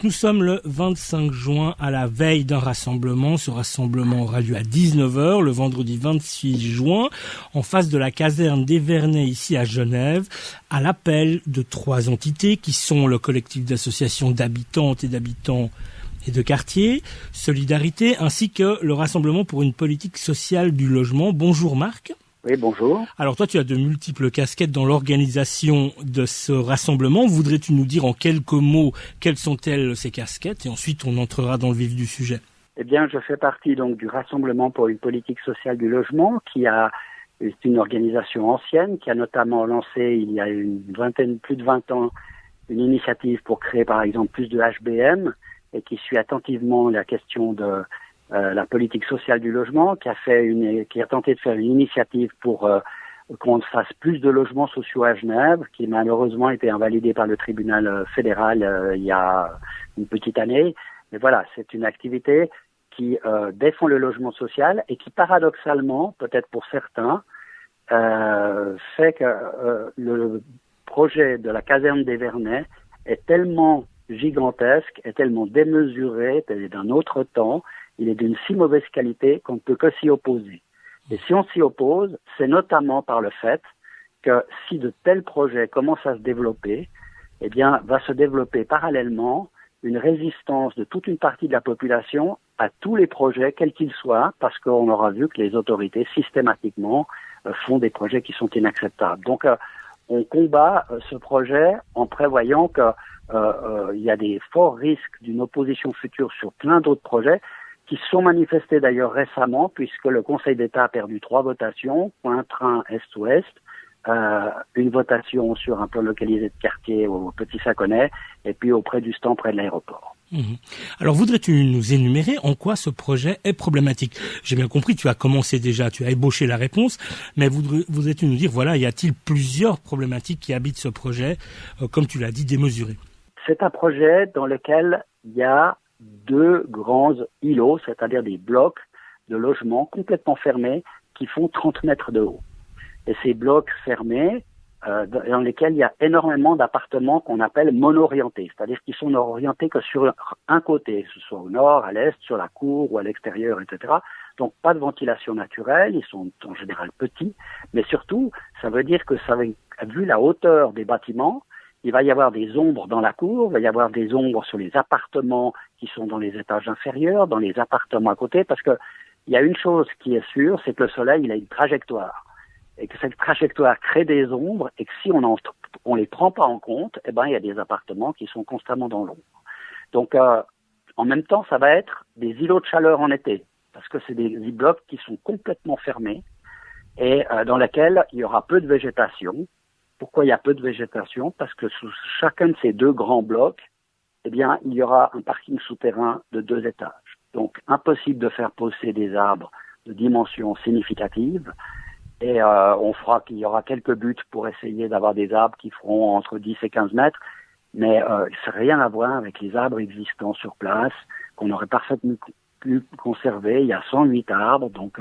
Nous sommes le 25 juin à la veille d'un rassemblement. Ce rassemblement aura lieu à 19h le vendredi 26 juin en face de la caserne d'Evernay ici à Genève à l'appel de 3 entités qui sont le collectif d'associations d'habitantes et d'habitants et de quartier, Solidarité, ainsi que le Rassemblement pour une politique sociale du logement. Bonjour Marc. Oui, bonjour. Alors toi, tu as de multiples casquettes dans l'organisation de ce rassemblement. Voudrais-tu nous dire en quelques mots quelles sont-elles ces casquettes et ensuite on entrera dans le vif du sujet. Eh bien, je fais partie donc du Rassemblement pour une politique sociale du logement c'est une organisation ancienne qui a notamment lancé il y a plus de 20 ans une initiative pour créer par exemple plus de HBM et qui suit attentivement la question de la politique sociale du logement, qui a tenté de faire une initiative pour qu'on fasse plus de logements sociaux à Genève, qui malheureusement a été invalidée par le tribunal fédéral il y a une petite année. Mais voilà, c'est une activité qui défend le logement social et qui paradoxalement, peut-être pour certains, fait que le projet de la caserne d'Evernay est tellement gigantesque, est tellement démesuré, est d'un autre temps, il est d'une si mauvaise qualité qu'on ne peut que s'y opposer. Et si on s'y oppose, c'est notamment par le fait que si de tels projets commencent à se développer, eh bien, va se développer parallèlement une résistance de toute une partie de la population à tous les projets, quels qu'ils soient, parce qu'on aura vu que les autorités, systématiquement, font des projets qui sont inacceptables. Donc, on combat ce projet en prévoyant que il y a des forts risques d'une opposition future sur plein d'autres projets qui se sont manifestés d'ailleurs récemment puisque le Conseil d'État a perdu 3 votations, point-train Est-Ouest, une votation sur un plan localisé de quartier au Petit-Saconnet et puis auprès du stand près de l'aéroport. Alors, voudrais-tu nous énumérer en quoi ce projet est problématique? J'ai bien compris, tu as commencé déjà, tu as ébauché la réponse, mais voudrais-tu nous dire, voilà, y a-t-il plusieurs problématiques qui habitent ce projet, comme tu l'as dit, démesuré? C'est un projet dans lequel il y a 2 grands îlots, c'est-à-dire des blocs de logements complètement fermés qui font 30 mètres de haut. Et ces blocs fermés, dans lesquels il y a énormément d'appartements qu'on appelle mono-orientés, c'est-à-dire qu'ils sont orientés que sur un côté, que ce soit au nord, à l'est, sur la cour ou à l'extérieur, etc. Donc pas de ventilation naturelle, ils sont en général petits, mais surtout, ça veut dire que vu la hauteur des bâtiments, il va y avoir des ombres dans la cour, il va y avoir des ombres sur les appartements qui sont dans les étages inférieurs, dans les appartements à côté, parce que il y a une chose qui est sûre, c'est que le soleil, il a une trajectoire. Et que cette trajectoire crée des ombres, et que si on les prend pas en compte, eh ben, il y a des appartements qui sont constamment dans l'ombre. Donc, en même temps, ça va être des îlots de chaleur en été, parce que c'est des blocs qui sont complètement fermés, et dans lesquels il y aura peu de végétation. Pourquoi il y a peu de végétation? Parce que sous chacun de ces 2 grands blocs, eh bien, il y aura un parking souterrain de 2 étages. Donc, impossible de faire pousser des arbres de dimensions significatives. Et on fera qu'il y aura quelques buts pour essayer d'avoir des arbres qui feront entre 10 et 15 mètres. Mais ça n'a rien à voir avec les arbres existants sur place, qu'on aurait parfaitement pu conserver. Il y a 108 arbres, donc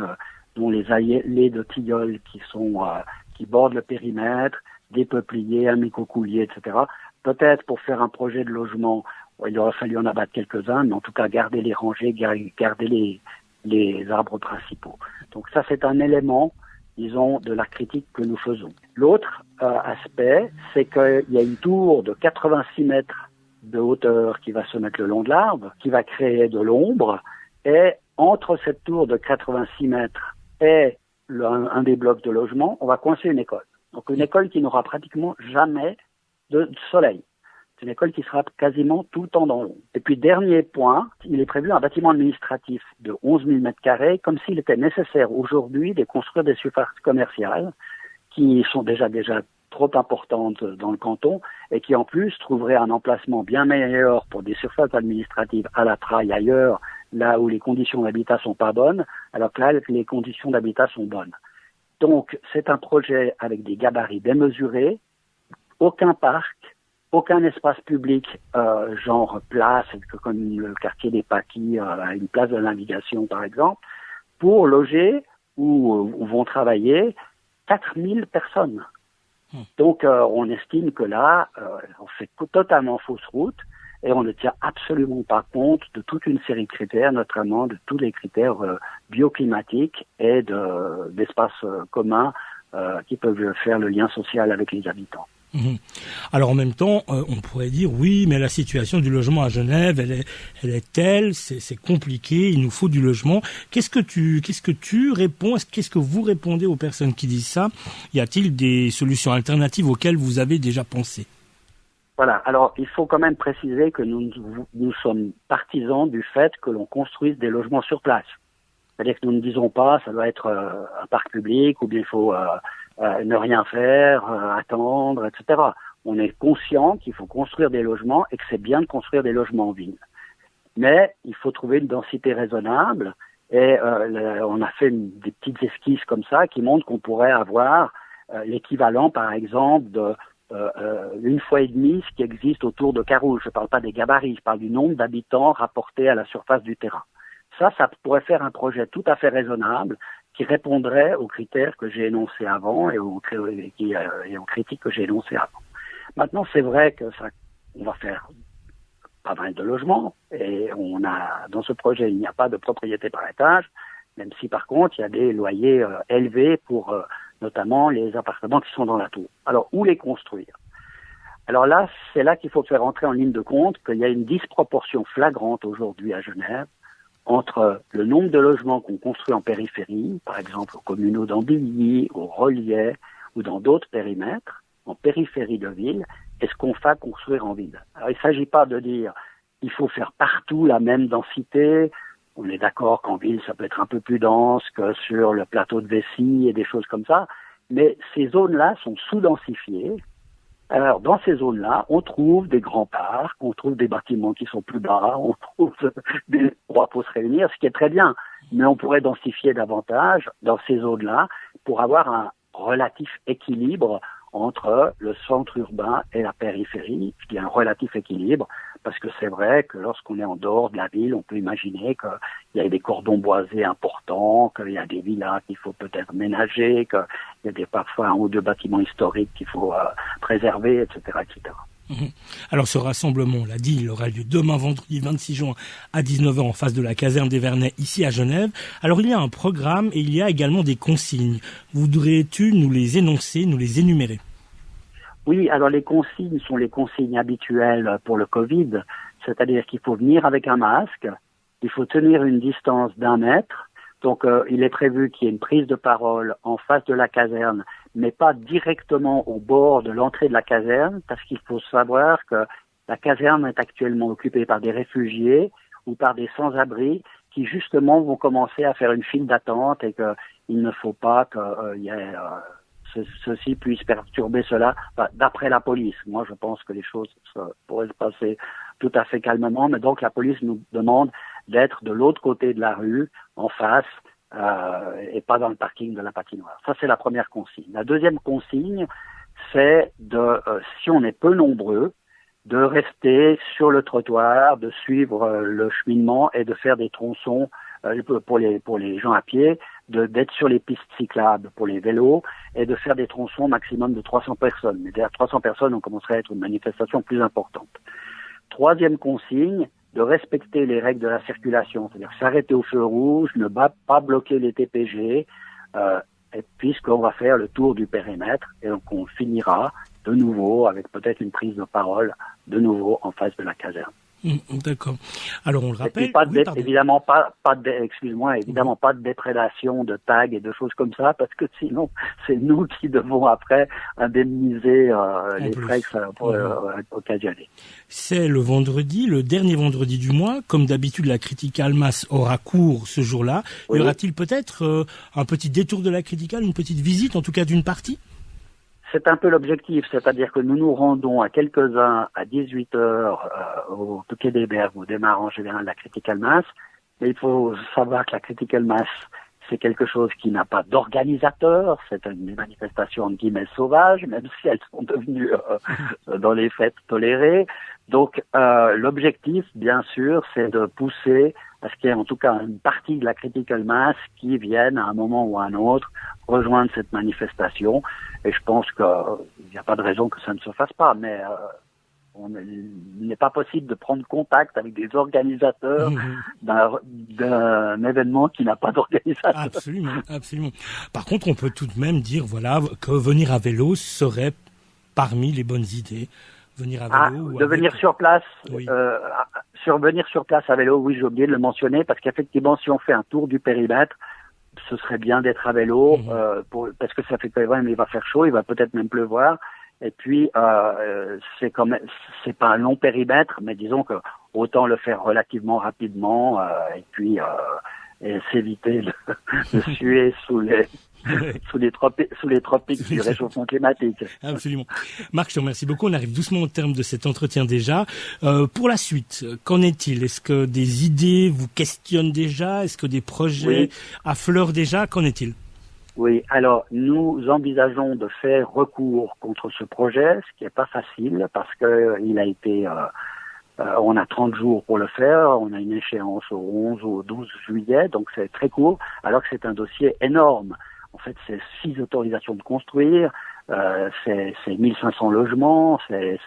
dont les allées de tilleuls qui bordent le périmètre, des peupliers, un micocoulier, etc. Peut-être pour faire un projet de logement, il aurait fallu en abattre quelques-uns, mais en tout cas garder les rangées, garder les arbres principaux. Donc ça, c'est un élément, disons, de la critique que nous faisons. L'autre aspect, c'est qu'il y a une tour de 86 mètres de hauteur qui va se mettre le long de l'arbre, qui va créer de l'ombre, et entre cette tour de 86 mètres et un des blocs de logement, on va coincer une école. Donc une école qui n'aura pratiquement jamais de soleil. C'est une école qui sera quasiment tout le temps dans l'ombre. Et puis dernier point, il est prévu un bâtiment administratif de 11 000 m², comme s'il était nécessaire aujourd'hui de construire des surfaces commerciales qui sont déjà trop importantes dans le canton et qui en plus trouveraient un emplacement bien meilleur pour des surfaces administratives à la Traille ailleurs, là où les conditions d'habitat sont pas bonnes, alors que là, les conditions d'habitat sont bonnes. Donc, c'est un projet avec des gabarits démesurés, aucun parc, aucun espace public, genre place, comme le quartier des Paquis, à une place de navigation par exemple, pour loger où vont travailler 4000 personnes. Donc, on estime que là, on fait totalement fausse route et on ne tient absolument pas compte de toute une série de critères, notamment de tous les critères bioclimatiques et d'espaces communs qui peuvent faire le lien social avec les habitants. Mmh. Alors en même temps, on pourrait dire oui, mais la situation du logement à Genève, elle est telle, c'est compliqué, il nous faut du logement. Qu'est-ce que tu réponds, qu'est-ce que vous répondez aux personnes qui disent ça? Y a-t-il des solutions alternatives auxquelles vous avez déjà pensé? Voilà. Alors, il faut quand même préciser que nous sommes partisans du fait que l'on construise des logements sur place. C'est-à-dire que nous ne disons pas, ça doit être un parc public, ou bien il faut ne rien faire, attendre, etc. On est conscient qu'il faut construire des logements et que c'est bien de construire des logements en ville. Mais il faut trouver une densité raisonnable et on a fait des petites esquisses comme ça qui montrent qu'on pourrait avoir l'équivalent, par exemple, de une fois et demie ce qui existe autour de Carouge. Je ne parle pas des gabarits, je parle du nombre d'habitants rapportés à la surface du terrain. Ça pourrait faire un projet tout à fait raisonnable qui répondrait aux critères que j'ai énoncés avant et aux critiques que j'ai énoncées avant. Maintenant, c'est vrai que on va faire pas mal de logements et dans ce projet, il n'y a pas de propriété par étage, même si par contre, il y a des loyers élevés pour notamment les appartements qui sont dans la tour. Alors, où les construire? Alors là, c'est là qu'il faut faire entrer en ligne de compte qu'il y a une disproportion flagrante aujourd'hui à Genève entre le nombre de logements qu'on construit en périphérie, par exemple aux communaux d'Andilly, au Relier ou dans d'autres périmètres, en périphérie de ville, et ce qu'on va construire en ville. Alors il ne s'agit pas de dire il faut faire partout la même densité. On est d'accord qu'en ville, ça peut être un peu plus dense que sur le plateau de Vessy et des choses comme ça, mais ces zones-là sont sous-densifiées. Alors, dans ces zones-là, on trouve des grands parcs, on trouve des bâtiments qui sont plus bas, on trouve des endroits pour se réunir, ce qui est très bien. Mais on pourrait densifier davantage dans ces zones-là pour avoir un relatif équilibre entre le centre urbain et la périphérie. Je dis un relatif équilibre parce que c'est vrai que lorsqu'on est en dehors de la ville, on peut imaginer qu'il y a des cordons boisés importants, qu'il y a des villas qu'il faut peut-être ménager, qu'il y a parfois un ou deux bâtiments historiques qu'il faut préserver, etc., etc. Alors ce rassemblement, on l'a dit, il aura lieu demain vendredi 26 juin à 19h en face de la caserne des Vernets ici à Genève. Alors il y a un programme et il y a également des consignes. Voudrais-tu nous les énoncer, nous les énumérer? Oui, alors les consignes sont les consignes habituelles pour le Covid, c'est-à-dire qu'il faut venir avec un masque, il faut tenir une distance d'1 mètre, donc il est prévu qu'il y ait une prise de parole en face de la caserne, mais pas directement au bord de l'entrée de la caserne, parce qu'il faut savoir que la caserne est actuellement occupée par des réfugiés ou par des sans-abri qui justement vont commencer à faire une file d'attente et qu'il ne faut pas qu'il y ait... ceci puisse perturber cela, d'après la police. Moi, je pense que les choses pourraient se passer tout à fait calmement, mais donc la police nous demande d'être de l'autre côté de la rue, en face, et pas dans le parking de la patinoire. Ça, c'est la première consigne. La deuxième consigne, c'est si on est peu nombreux, de rester sur le trottoir, de suivre le cheminement et de faire des tronçons pour les gens à pied, d'être sur les pistes cyclables pour les vélos et de faire des tronçons maximum de 300 personnes. Mais derrière 300 personnes, on commencerait à être une manifestation plus importante. Troisième consigne, de respecter les règles de la circulation, c'est-à-dire s'arrêter au feu rouge, ne pas bloquer les TPG, et puisqu'on va faire le tour du périmètre et donc on finira de nouveau avec peut-être une prise de parole de nouveau en face de la caserne. D'accord. Alors on le rappelle. Évidemment pas de déprédation de tags et de choses comme ça, parce que sinon c'est nous qui devons après indemniser les frais que ça pourrait occasionner. C'est le dernier vendredi du mois. Comme d'habitude, la Critical Mass aura cours ce jour-là. Oui. Y aura-t-il peut-être un petit détour de la Critical, une petite visite, en tout cas d'une partie? C'est un peu l'objectif, c'est-à-dire que nous nous rendons à quelques-uns à 18h au Quai des Bergues, où démarre en général la Critical Mass. Mais il faut savoir que la Critical Mass, c'est quelque chose qui n'a pas d'organisateur, c'est une manifestation de guillemets sauvages, même si elles sont devenues dans les faits tolérées. Donc l'objectif, bien sûr, c'est de pousser à ce qu'il y ait en tout cas une partie de la Critical Mass qui vienne à un moment ou à un autre rejoindre cette manifestation. Et je pense qu'il n'y a pas de raison que ça ne se fasse pas, mais Il n'est pas possible de prendre contact avec des organisateurs d'un événement qui n'a pas d'organisateur. Absolument. Par contre, on peut tout de même dire, voilà, que venir à vélo serait parmi les bonnes idées. Venir à vélo. Venir sur place. Oui. Venir sur place à vélo, oui, j'ai oublié de le mentionner, parce qu'effectivement, si on fait un tour du périmètre, ce serait bien d'être à vélo, parce que ça fait quand même, il va faire chaud, il va peut-être même pleuvoir. Et puis, c'est pas un long périmètre, mais disons que autant le faire relativement rapidement, et puis s'éviter de suer sous les tropiques du réchauffement climatique. Absolument. Marc, je te remercie beaucoup. On arrive doucement au terme de cet entretien déjà. Pour la suite, qu'en est-il? Est-ce que des idées vous questionnent déjà? Est-ce que des projets affleurent déjà? Qu'en est-il? Oui, alors nous envisageons de faire recours contre ce projet, ce qui n'est pas facile parce que il a été, on a 30 jours pour le faire, on a une échéance au 11 ou au 12 juillet, donc c'est très court, alors que c'est un dossier énorme. En fait, c'est 6 autorisations de construire, c'est 1500 logements, c'est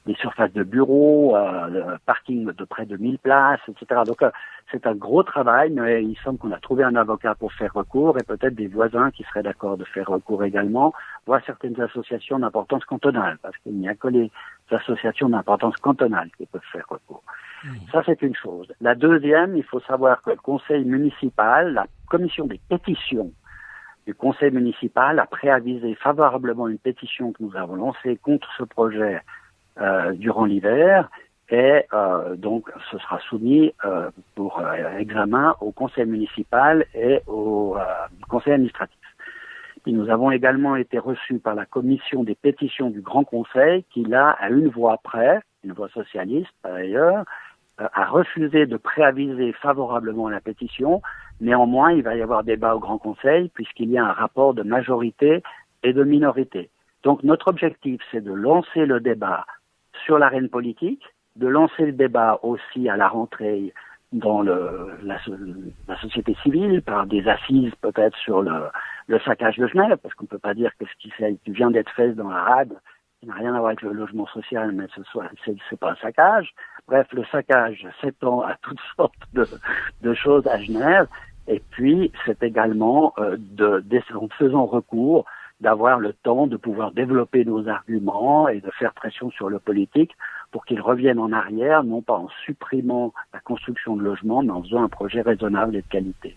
des surfaces de bureaux, le parking de près de 1000 places, etc. Donc c'est un gros travail, mais il semble qu'on a trouvé un avocat pour faire recours et peut-être des voisins qui seraient d'accord de faire recours également, voire certaines associations d'importance cantonale, parce qu'il n'y a que les associations d'importance cantonale qui peuvent faire recours. Ça, c'est une chose. La deuxième, il faut savoir que le conseil municipal, la commission des pétitions du conseil municipal a préavisé favorablement une pétition que nous avons lancée contre ce projet durant l'hiver et donc ce sera soumis pour examen au conseil municipal et au conseil administratif. Et nous avons également été reçus par la commission des pétitions du Grand Conseil qui là, à une voix près, une voix socialiste par ailleurs, a refusé de préaviser favorablement la pétition. Néanmoins, il va y avoir débat au Grand Conseil puisqu'il y a un rapport de majorité et de minorité. Donc notre objectif, c'est de lancer le débat sur l'arène politique, de lancer le débat aussi à la rentrée dans la société civile, par des assises peut-être sur le saccage de Genève, parce qu'on ne peut pas dire que ce qui vient d'être fait dans la RAD, qui n'a rien à voir avec le logement social, mais c'est pas un saccage. Bref, le saccage s'étend à toutes sortes de choses à Genève, et puis c'est également en faisant recours d'avoir le temps de pouvoir développer nos arguments et de faire pression sur le politique pour qu'il revienne en arrière, non pas en supprimant la construction de logements, mais en faisant un projet raisonnable et de qualité.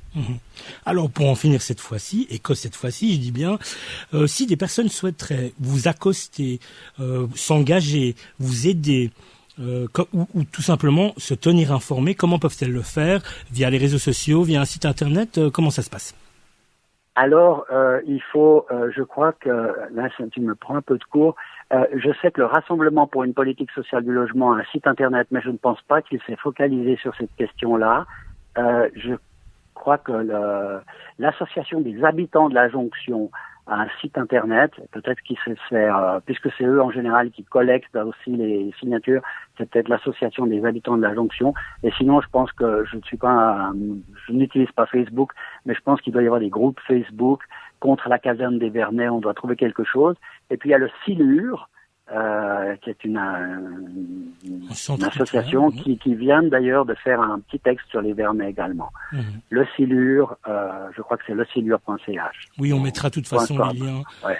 Alors, pour en finir cette fois-ci, et que cette fois-ci, je dis bien, si des personnes souhaiteraient vous accoster, s'engager, vous aider, ou tout simplement se tenir informées, comment peuvent-elles le faire? Via les réseaux sociaux, via un site internet, comment ça se passe? Alors, il faut, je crois que, là, tu me prends un peu de cours, je sais que le Rassemblement pour une politique sociale du logement a un site internet, mais je ne pense pas qu'il s'est focalisé sur cette question-là. Je crois que l'association des habitants de la Jonction a un site internet, peut-être qu'il se sert, puisque c'est eux en général qui collectent aussi les signatures, c'est peut-être l'association des habitants de la Jonction. Et sinon, je pense que je n'utilise pas Facebook, mais je pense qu'il doit y avoir des groupes Facebook contre la caserne des Vernets, on doit trouver quelque chose. Et puis il y a le Silure, qui est une association qui vient d'ailleurs de faire un petit texte sur les Vernets également. Le Silure, je crois que c'est lesilure.ch. Oui, on mettra de toute façon les liens. Ouais.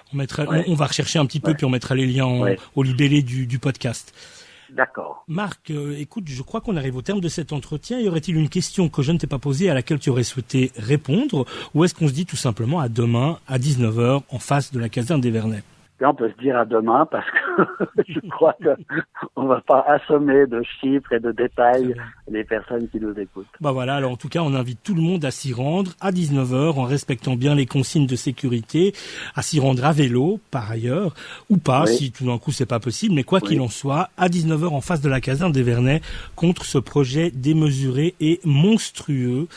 On va rechercher un petit peu, puis on mettra les liens au libellé du podcast. D'accord. Marc, écoute, je crois qu'on arrive au terme de cet entretien. Y aurait-il une question que je ne t'ai pas posée à laquelle tu aurais souhaité répondre, ou est-ce qu'on se dit tout simplement à demain à 19h en face de la caserne des Vernets? Là, on peut se dire à demain parce que je crois qu'on ne va pas assommer de chiffres et de détails les personnes qui nous écoutent. Bah voilà, alors en tout cas, on invite tout le monde à s'y rendre à 19h en respectant bien les consignes de sécurité, à s'y rendre à vélo par ailleurs, ou pas, si tout d'un coup c'est pas possible, mais quoi qu'il en soit, à 19h en face de la caserne des Vernets contre ce projet démesuré et monstrueux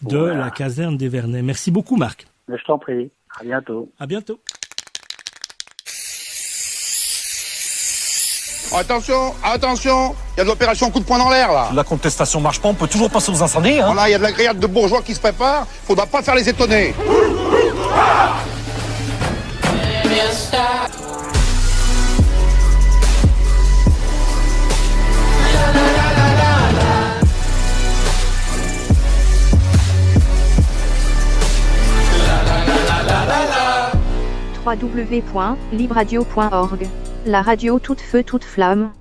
de la caserne des Vernets. Merci beaucoup Marc. Mais je t'en prie, à bientôt. À bientôt. Attention, il y a de l'opération coup de poing dans l'air là. La contestation marche pas, on peut toujours passer aux incendies. Voilà, il y a de la grillade de bourgeois qui se prépare, faudra pas faire les étonner. www.libradio.org. La radio toute feu toute flamme.